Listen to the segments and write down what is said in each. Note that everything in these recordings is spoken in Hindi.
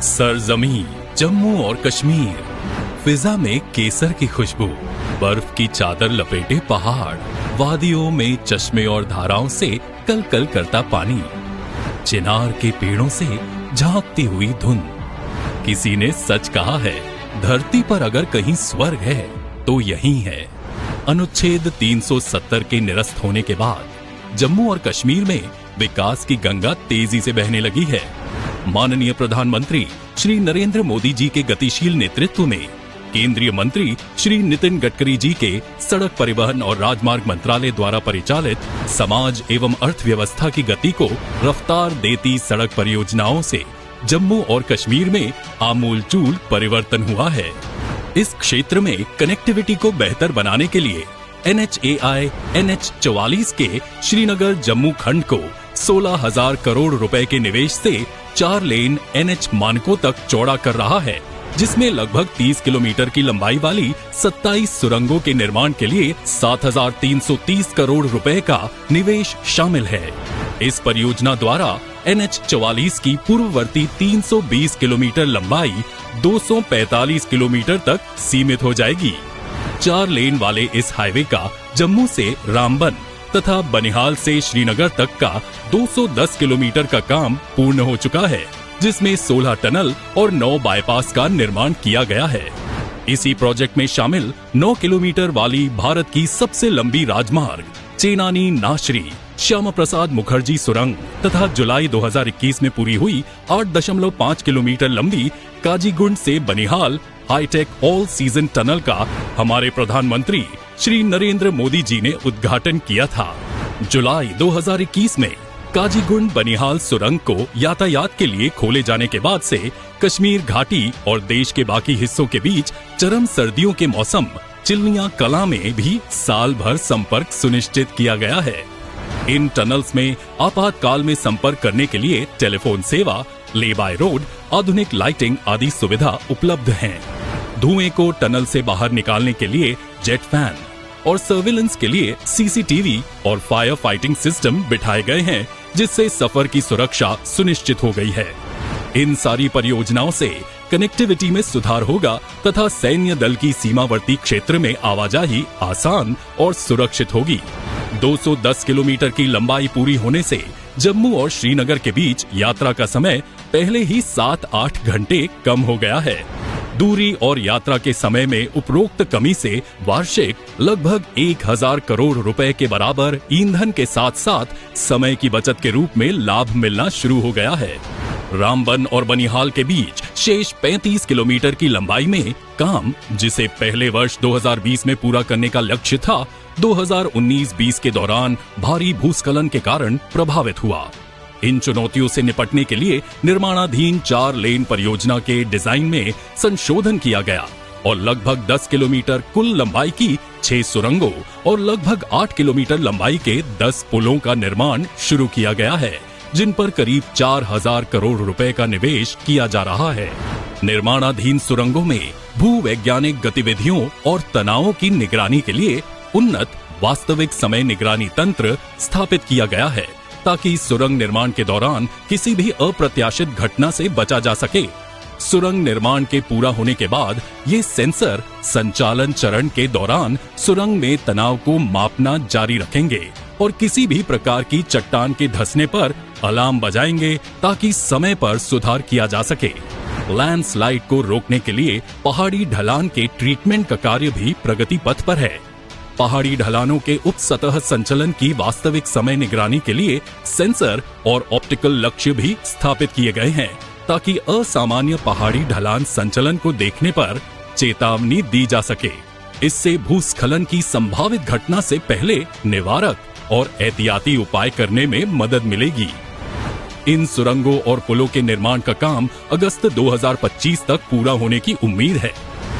सरजमीं जम्मू और कश्मीर, फिजा में केसर की खुशबू, बर्फ की चादर लपेटे पहाड़, वादियों में चश्मे और धाराओं से कल कल करता पानी, चिनार के पेड़ों से झांकती हुई धुंध। किसी ने सच कहा है, धरती पर अगर कहीं स्वर्ग है तो यही है। अनुच्छेद 370 के निरस्त होने के बाद जम्मू और कश्मीर में विकास की गंगा तेजी से बहने लगी है। माननीय प्रधानमंत्री श्री नरेंद्र मोदी जी के गतिशील नेतृत्व में केंद्रीय मंत्री श्री नितिन गडकरी जी के सड़क परिवहन और राजमार्ग मंत्रालय द्वारा परिचालित समाज एवं अर्थव्यवस्था की गति को रफ्तार देती सड़क परियोजनाओं से जम्मू और कश्मीर में आमूलचूल परिवर्तन हुआ है। इस क्षेत्र में कनेक्टिविटी को बेहतर बनाने के लिए NHAI NH44 के श्रीनगर जम्मू खंड को 16,000 करोड़ रुपए के निवेश से 4 लेन NH मानकों तक चौड़ा कर रहा है, जिसमें लगभग 30 किलोमीटर की लंबाई वाली 27 सुरंगों के निर्माण के लिए 7,330 करोड़ रुपए का निवेश शामिल है। इस परियोजना द्वारा NH44 की पूर्ववर्ती 320 किलोमीटर लंबाई 245 किलोमीटर तक सीमित हो जाएगी। 4 लेन वाले इस हाईवे का जम्मू से रामबन तथा बनिहाल से श्रीनगर तक का 210 किलोमीटर का काम पूर्ण हो चुका है, जिसमें 16 टनल और 9 बाईपास का निर्माण किया गया है। इसी प्रोजेक्ट में शामिल 9 किलोमीटर वाली भारत की सबसे लंबी राजमार्ग चेनानी नाशरी श्यामा प्रसाद मुखर्जी सुरंग तथा जुलाई 2021 में पूरी हुई 8.5 किलोमीटर लंबी काजीगुंड से Banihal hi tech all season tunnel का हमारे प्रधानमंत्री श्री नरेंद्र मोदी जी ने उद्घाटन किया था। जुलाई 2021 में काजीगुंड बनिहाल सुरंग को यातायात के लिए खोले जाने के बाद से कश्मीर घाटी और देश के बाकी हिस्सों के बीच चरम सर्दियों के मौसम चिल्लियां कला में भी साल भर संपर्क सुनिश्चित किया गया है। इन टनल्स में आपातकाल में संपर्क करने के लिए टेलीफोन सेवा, ले बाय रोड, आधुनिक लाइटिंग आदि सुविधा उपलब्ध हैं। धुएं को टनल से बाहर निकालने के लिए जेट फैन और सर्विलेंस के लिए CCTV और फायर फाइटिंग सिस्टम बिठाए गए हैं, जिससे सफर की सुरक्षा सुनिश्चित हो गई है। इन सारी परियोजनाओं से कनेक्टिविटी में सुधार होगा तथा सैन्य दल की सीमावर्ती क्षेत्र में आवाजाही आसान और सुरक्षित होगी। 210 किलोमीटर की लंबाई पूरी होने से जम्मू और श्रीनगर के बीच यात्रा का समय पहले ही 7-8 घंटे कम हो गया है। दूरी और यात्रा के समय में उपरोक्त कमी से वार्षिक लगभग 1,000 करोड़ रुपए के बराबर ईंधन के साथ साथ समय की बचत के रूप में लाभ मिलना शुरू हो गया है। रामबन और बनिहाल के बीच शेष 35 किलोमीटर की लंबाई में काम, जिसे पहले वर्ष 2020 में पूरा करने का लक्ष्य था, 2019-20 के दौरान भारी भूस्खलन के कारण प्रभावित हुआ। इन चुनौतियों से निपटने के लिए निर्माणाधीन 4 लेन परियोजना के डिजाइन में संशोधन किया गया और लगभग 10 किलोमीटर कुल लंबाई की 6 सुरंगों और लगभग 8 किलोमीटर लंबाई के 10 पुलों का निर्माण शुरू किया गया है, जिन पर करीब 4,000 करोड़ रुपए का निवेश किया जा रहा है। निर्माणाधीन सुरंगों में भूवैज्ञानिक गतिविधियों और तनावों की निगरानी के लिए उन्नत वास्तविक समय निगरानी तंत्र स्थापित किया गया है, ताकि सुरंग निर्माण के दौरान किसी भी अप्रत्याशित घटना से बचा जा सके। सुरंग निर्माण के पूरा होने के बाद ये सेंसर संचालन चरण के दौरान सुरंग में तनाव को मापना जारी रखेंगे और किसी भी प्रकार की चट्टान के धंसने पर अलार्म बजाएंगे, ताकि समय पर सुधार किया जा सके। लैंडस्लाइड को रोकने के लिए पहाड़ी ढलान के ट्रीटमेंट का कार्य भी प्रगति पथ पर है। पहाड़ी ढलानों के उप सतह संचलन की वास्तविक समय निगरानी के लिए सेंसर और ऑप्टिकल लक्ष्य भी स्थापित किए गए हैं, ताकि असामान्य पहाड़ी ढलान संचलन को देखने पर चेतावनी दी जा सके। इससे भूस्खलन की संभावित घटना से पहले निवारक और एहतियाती उपाय करने में मदद मिलेगी। इन सुरंगों और पुलों के निर्माण का काम अगस्त 2025 तक पूरा होने की उम्मीद है।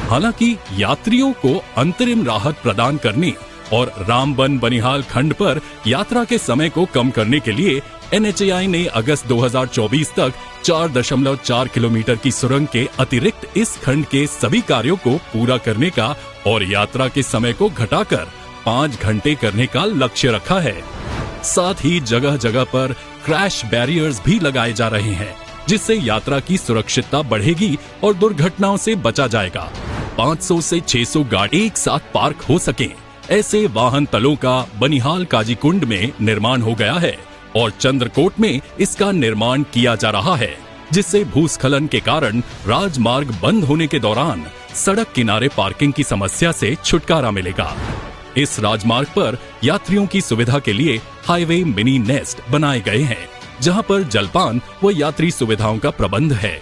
हालांकि यात्रियों को अंतरिम राहत प्रदान करने और रामबन बनिहाल खंड पर यात्रा के समय को कम करने के लिए NHAI ने अगस्त 2024 तक 4.4 किलोमीटर की सुरंग के अतिरिक्त इस खंड के सभी कार्यों को पूरा करने का और यात्रा के समय को घटाकर 5 घंटे करने का लक्ष्य रखा है। साथ ही जगह जगह पर क्रैश बैरियर्स भी लगाए जा रहे हैं, जिससे यात्रा की सुरक्षितता बढ़ेगी और दुर्घटनाओं से बचा जाएगा। 500 से 600 गाड़ी एक साथ पार्क हो सके, ऐसे वाहन तलों का बनिहाल काजीकुंड में निर्माण हो गया है और चंद्रकोट में इसका निर्माण किया जा रहा है, जिससे भूस्खलन के कारण राजमार्ग बंद होने के दौरान सड़क किनारे पार्किंग की समस्या से छुटकारा मिलेगा। इस राजमार्ग पर यात्रियों की सुविधा के लिए हाईवे मिनी नेस्ट बनाए गए हैं, जहां पर जलपान व यात्री सुविधाओं का प्रबंध है।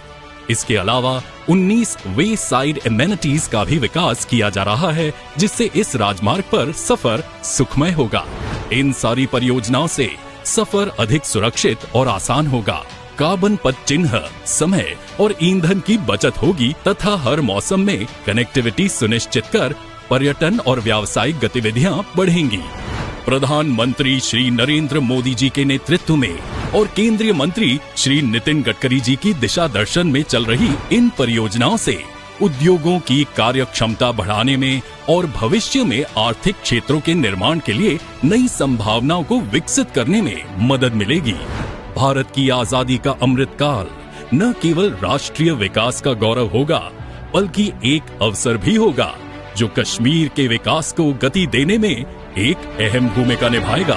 इसके अलावा 19 वे साइड एमेनिटीज का भी विकास किया जा रहा है, जिससे इस राजमार्ग पर सफर सुखमय होगा। इन सारी परियोजनाओं से सफर अधिक सुरक्षित और आसान होगा। कार्बन पथ चिन्ह, समय और ईंधन की बचत होगी तथा हर मौसम में कनेक्टिविटी सुनिश्चित कर पर्यटन और व्यावसायिक गतिविधियां बढ़ेंगी। प्रधानमंत्री श्री नरेंद्र मोदी जी के नेतृत्व में और केंद्रीय मंत्री श्री नितिन गडकरी जी की दिशा दर्शन में चल रही इन परियोजनाओं से उद्योगों की कार्य क्षमता बढ़ाने में और भविष्य में आर्थिक क्षेत्रों के निर्माण के लिए नई संभावनाओं को विकसित करने में मदद मिलेगी। भारत की आजादी का अमृत काल न केवल राष्ट्रीय विकास का गौरव होगा, बल्कि एक अवसर भी होगा जो कश्मीर के विकास को गति देने में एक अहम भूमिका निभाएगा।